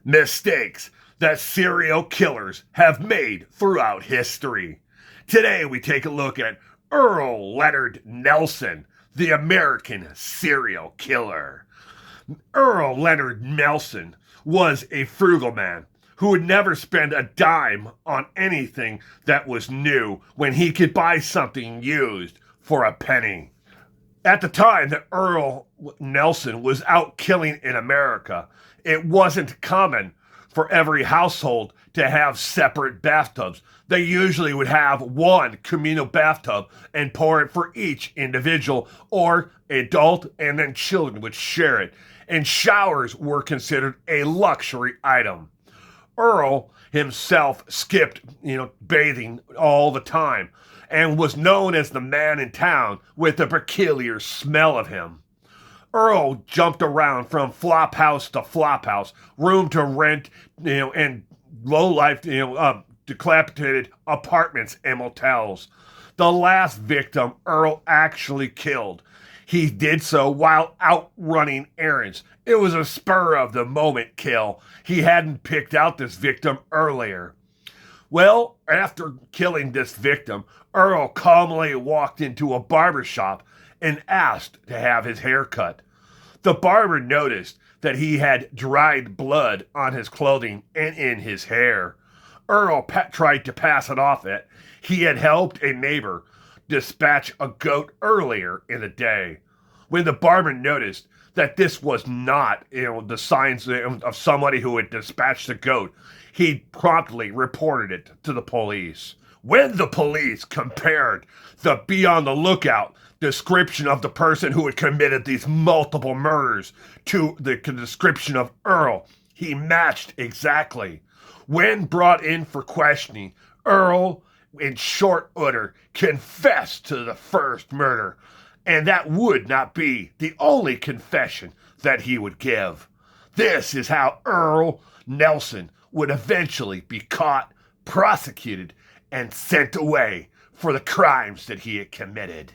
Mistakes that serial killers have made throughout history. Today we take a look at Earle Leonard Nelson, the American serial killer. Earle Leonard Nelson was a frugal man who would never spend a dime on anything that was new when he could buy something used for a penny. At the time that Earle Nelson was out killing in America, it wasn't common for every household to have separate bathtubs. They usually would have one communal bathtub and pour it for each individual, or adult and then children would share it. And showers were considered a luxury item. Earl himself skipped, bathing all the time and was known as the man in town with the peculiar smell of him. Earl jumped around from flop house to flop house, room to rent, and low-life, dilapidated apartments and motels. The last victim Earl actually killed, he did so while out running errands. It was a spur-of-the-moment kill. He hadn't picked out this victim earlier. Well, after killing this victim, Earl calmly walked into a barber shop and asked to have his hair cut. The barber noticed that he had dried blood on his clothing and in his hair. Earl tried to pass it off that he had helped a neighbor dispatch a goat earlier in the day. When the barber noticed that this was not, the signs of somebody who had dispatched the goat, he promptly reported it to the police. When the police compared the be on the lookout description of the person who had committed these multiple murders to the description of Earl, he matched exactly. When brought in for questioning, Earl, in short order, confessed to the first murder, and that would not be the only confession that he would give. This is how Earle Nelson would eventually be caught, prosecuted, and sent away for the crimes that he had committed.